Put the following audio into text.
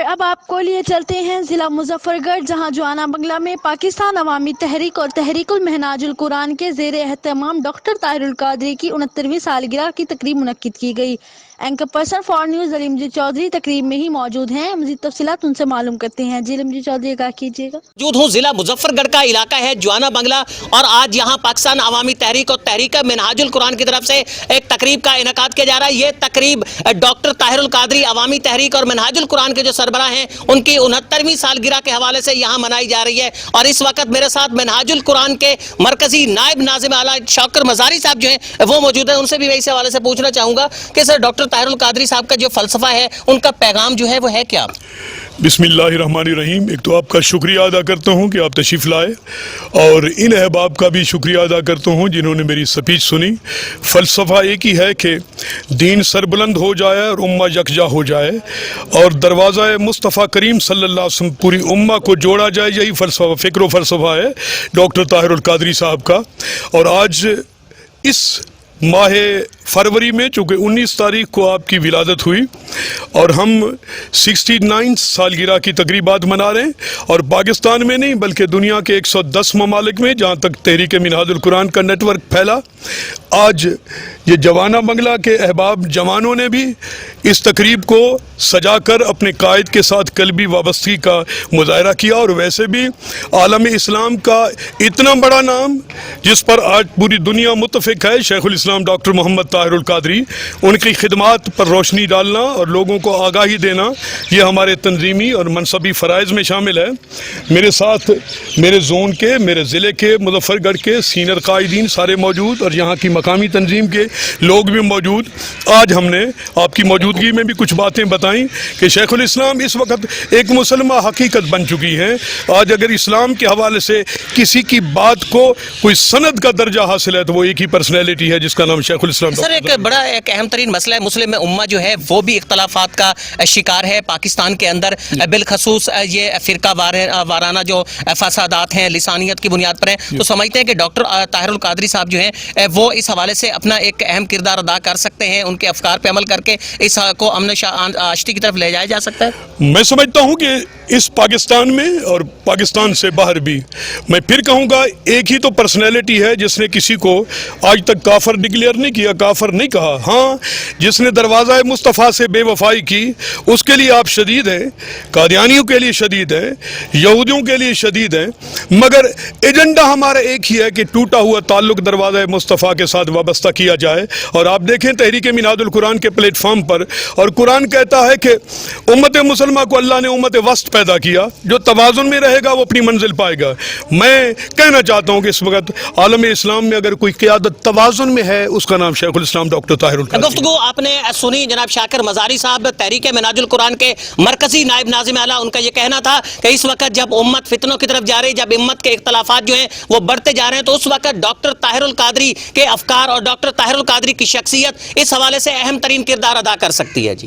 اب آپ کو لیے چلتے ہیں ضلع مظفر گڑھ، جہاں جوانا بنگلہ میں پاکستان عوامی تحریک اور تحریک المنہاج القرآن کے زیر اہتمام ڈاکٹر طاہر القادری کی 69ویں سالگرہ کی تقریب منعقد کی گئی۔ اینکر پرسن فار نیوز علیم جی چودھری تقریب میں ہی موجود ہیں۔ مزید تفصیلات ان سے معلوم کرتے ہیں۔ جی علیم جی چودھری کا کیجیے گا۔ موجود ہوں، ضلع مظفر گڑھ کا علاقہ ہے جوانا بنگلہ، اور آج یہاں پاکستان عوامی تحریک اور تحریک منہاج القرآن کی طرف سے ایک تقریب کا انعقاد کیا جا رہا ہے۔ یہ تقریب ڈاکٹر طاہر القادری عوامی تحریک اور منہاج القرآن کے جو سربراہ ہیں ان کی 69ویں سالگرہ کے حوالے سے یہاں منائی جا رہی ہے، اور اس وقت میرے ساتھ منہاج القرآن کے مرکزی نائب ناظم اعلیٰ شوکر مزاری صاحب جو ہیں وہ موجود ہیں۔ ان سے بھی میں اس حوالے سے پوچھنا چاہوں گا کہ سر ڈاکٹر طاہر القادری صاحب کا جو فلسفہ ہے، ان کا پیغام جو ہے وہ ہے کیا؟ بسم اللہ الرحمن الرحیم۔ ایک تو آپ کا شکریہ ادا کرتا ہوں کہ آپ تشریف لائے، اور ان احباب کا بھی شکریہ ادا کرتا ہوں جنہوں نے میری سپیچ سنی۔ فلسفہ ایک ہی ہے کہ دین سربلند ہو جائے اور امہ یکجا ہو جائے، اور دروازہ مصطفیٰ کریم صلی اللہ علیہ وسلم پوری امہ کو جوڑا جائے۔ یہی فلسفہ، فکر و فلسفہ ہے ڈاکٹر طاہر القادری صاحب کا۔ اور آج اس ماہ فروری میں چونکہ 19 تاریخ کو آپ کی ولادت ہوئی، اور ہم 69 سالگرہ کی تقریبات منا رہے ہیں، اور پاکستان میں نہیں بلکہ دنیا کے 110 ممالک میں جہاں تک تحریک منہاج القرآن کا نیٹ ورک پھیلا۔ آج یہ جوانا بنگلہ کے احباب جوانوں نے بھی اس تقریب کو سجا کر اپنے قائد کے ساتھ قلبی وابستگی کا مظاہرہ کیا، اور ویسے بھی عالم اسلام کا اتنا بڑا نام جس پر آج پوری دنیا متفق ہے، شیخ الاسلام ڈاکٹر محمد طاہر القادری، ان کی خدمات پر روشنی ڈالنا اور لوگوں کو آگاہی دینا، یہ ہمارے تنظیمی اور منصبی فرائض میں شامل ہے۔ میرے ساتھ میرے زون کے، میرے ضلع کے، مظفر گڑھ کے سینئر قائدین سارے موجود، اور یہاں کی مقامی تنظیم کے لوگ بھی موجود۔ آج ہم نے آپ کی موجودگی میں بھی کچھ باتیں بتائیں کہ شیخ الاسلام اس وقت ایک مسلمہ حقیقت بن چکی ہے۔ آج اگر اسلام کے حوالے سے کسی کی بات کو کوئی سند کا درجہ حاصل ہے تو وہ ایک ہی پرسنالٹی ہے جس کا نام شیخ الاسلام۔ سر ایک بڑا ایک اہم ترین مسئلہ ہے، مسلم امہ جو ہے وہ بھی اختلافات کا شکار ہے پاکستان کے اندر، بالخصوص یہ فرقہ وارانہ جو فسادات ہیں لسانیت کی بنیاد پر ہیں۔ تو سمجھتے ہیں کہ ڈاکٹر طاہر القادری صاحب جو ہیں وہ اس حوالے سے اپنا ایک اہم کردار ادا کر سکتے ہیں، ان کے افکار پہ عمل کر کے اس کو امن آشتی کی طرف لے جایا جا سکتا ہے؟ میں سمجھتا ہوں کہ اس پاکستان میں اور پاکستان سے باہر بھی، میں پھر کہوں گا، ایک ہی تو پرسنالٹی ہے جس نے کسی کو آج تک کافر ڈکلیئر نہیں کیا، کافر نہیں کہا۔ ہاں، جس نے دروازہ مصطفیٰ سے بے وفائی کی اس کے لیے آپ شدید ہیں، قادیانیوں کے لیے شدید ہیں، یہودیوں کے لیے شدید ہیں، مگر ایجنڈا ہمارا ایک ہی ہے کہ ٹوٹا ہوا تعلق دروازہ مصطفیٰ کے ساتھ وابستہ کیا جائے۔ اور آپ دیکھیں تحریک منہاج القرآن کے پلیٹ فارم پر، اور قرآن کہتا ہے کہ امت مسلمہ کو اللہ نے امت وسط پیدا کیا، جو توازن میں رہے گا وہ اپنی منزل پائے گا۔ میں کہنا چاہتا ہوں کہ اس وقت عالم اسلام میں اگر کوئی قیادت توازن میں ہے اس کا نام شیخ الاسلام ڈاکٹر طاہر القادری۔ گفتگو آپ نے سنی جناب شاکر مزاری صاحب، تحریک منہاج القرآن کے مرکزی نائب ناظم اعلیٰ، ان کا یہ کہنا تھا کہ اس وقت جب امت فتنوں کی طرف جا رہی، جب امت کے اختلافات جو ہیں وہ بڑھتے جا رہے ہیں، تو اس وقت ڈاکٹر طاہر القادری کے افکار اور ڈاکٹر طاہر القادری کی شخصیت اس حوالے سے اہم ترین کردار ادا کر سکتی ہے۔ جی